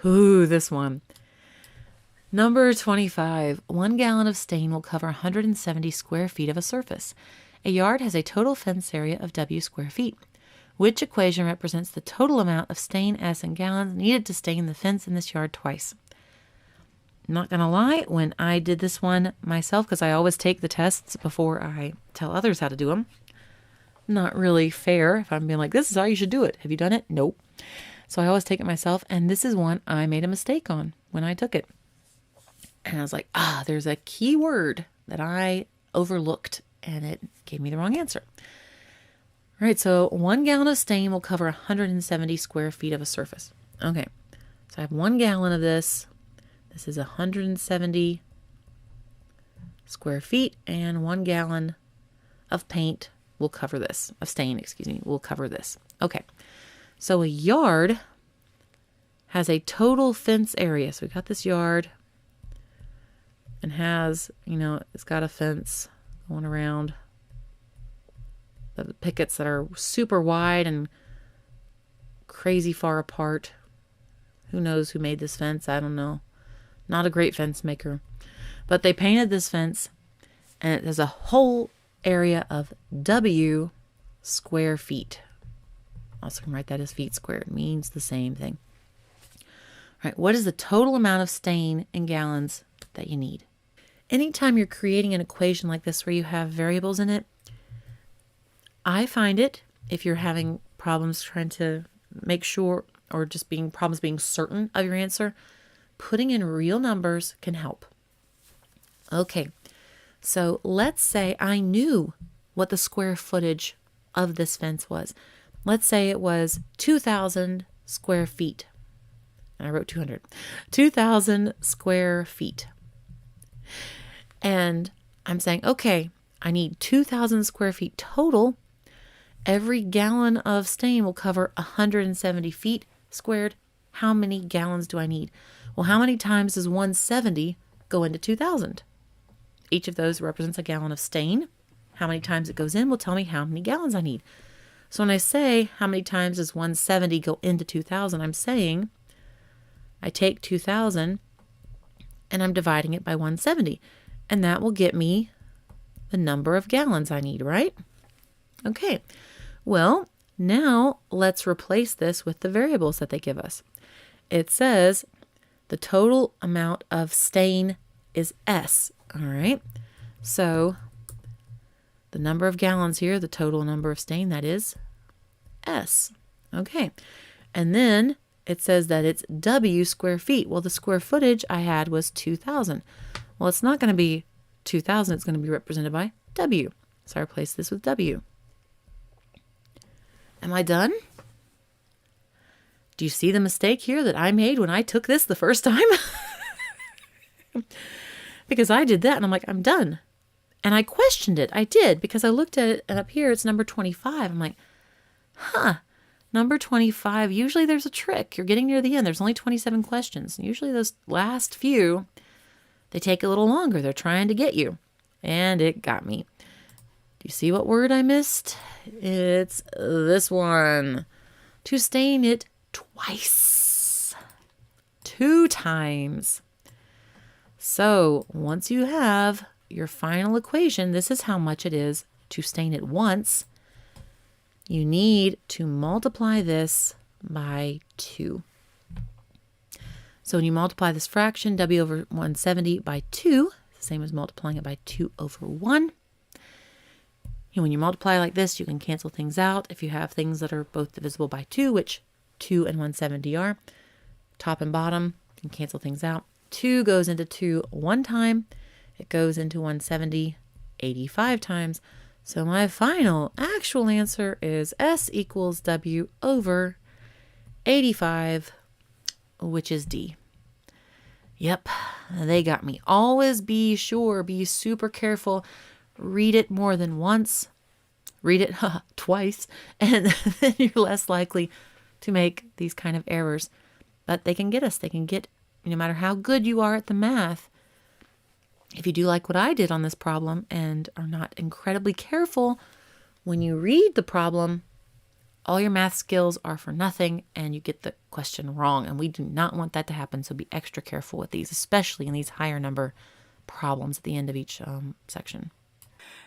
Ooh, this one. Number 25. 1 gallon of stain will cover 170 square feet of a surface. A yard has a total fence area of W square feet. Which equation represents the total amount of stain S in gallons needed to stain the fence in this yard twice? I'm not going to lie, when I did this one myself, because I always take the tests before I tell others how to do them. Not really fair if I'm being like, this is how you should do it. Have you done it? Nope. So I always take it myself, and this is one I made a mistake on when I took it. And I was like, there's a key word that I overlooked, and it gave me the wrong answer. All right, so 1 gallon of stain will cover 170 square feet of a surface. Okay, so I have 1 gallon of this. This is 170 square feet, and 1 gallon of paint will cover this, of stain, will cover this. Okay, so a yard has a total fence area. So we got this yard and has, it's got a fence going around. The pickets that are super wide and crazy far apart. Who knows who made this fence? I don't know. Not a great fence maker. But they painted this fence, and it has a whole area of W square feet. Also can write that as feet squared. It means the same thing. All right, what is the total amount of stain in gallons that you need? Anytime you're creating an equation like this where you have variables in it, I find it, if you're having problems trying to make sure, or just problems being certain of your answer, putting in real numbers can help. Okay, so let's say I knew what the square footage of this fence was. Let's say it was 2,000 square feet. And I wrote 200. 2,000 square feet. And I'm saying, okay, I need 2,000 square feet total. Every gallon of stain will cover 170 feet squared. How many gallons do I need? Well, how many times does 170 go into 2,000? Each of those represents a gallon of stain. How many times it goes in will tell me how many gallons I need. So when I say how many times does 170 go into 2,000, I'm saying I take 2,000 and I'm dividing it by 170. And that will get me the number of gallons I need, right? Okay, well, now let's replace this with the variables that they give us. It says the total amount of stain is S, all right? So the number of gallons here, the total number of stain, that is S. Okay, and then it says that it's W square feet. Well, the square footage I had was 2,000. Well, it's not going to be 2,000. It's going to be represented by W. So I replace this with W. Am I done? Do you see the mistake here that I made when I took this the first time? Because I did that and I'm like, I'm done. And I questioned it. I did, because I looked at it and up here it's number 25. I'm like, number 25. Usually there's a trick. You're getting near the end. There's only 27 questions. Usually those last few, they take a little longer. They're trying to get you. And it got me. Do you see what word I missed? It's this one. To stain it twice. 2 times. So once you have your final equation, this is how much it is to stain it once. You need to multiply this by 2. So when you multiply this fraction, W over 170 by 2, it's the same as multiplying it by 2 over 1. And when you multiply like this, you can cancel things out. If you have things that are both divisible by 2, which 2 and 170 are, top and bottom, you can cancel things out. 2 goes into 2 one time. It goes into 170 85 times. So my final actual answer is S equals W over 85, which is D. Yep, they got me. Always be sure, be super careful. Read it more than once. Read it twice, and then you're less likely to make these kind of errors. But they can get us. They can get, no matter how good you are at the math, if you do like what I did on this problem and are not incredibly careful when you read the problem, All your math skills are for nothing and you get the question wrong. And we do not want that to happen. So be extra careful with these, especially in these higher number problems at the end of each section.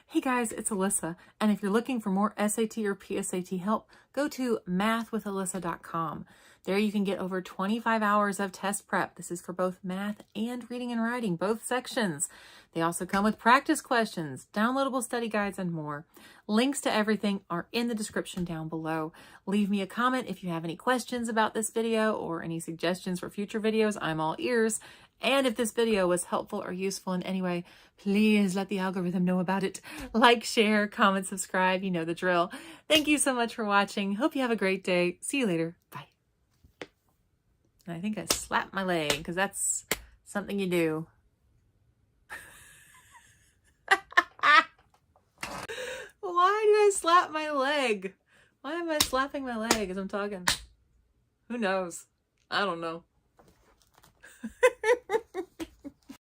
Hey guys, it's Alyssa. And if you're looking for more SAT or PSAT help, go to mathwithalyssa.com. There you can get over 25 hours of test prep. This is for both math and reading and writing, both sections. They also come with practice questions, downloadable study guides, and more. Links to everything are in the description down below. Leave me a comment if you have any questions about this video or any suggestions for future videos. I'm all ears. And if this video was helpful or useful in any way, please let the algorithm know about it. Like, share, comment, subscribe. You know the drill. Thank you so much for watching. Hope you have a great day. See you later. Bye. And I think I slapped my leg because that's something you do. Why did I slap my leg? Why am I slapping my leg as I'm talking? Who knows? I don't know.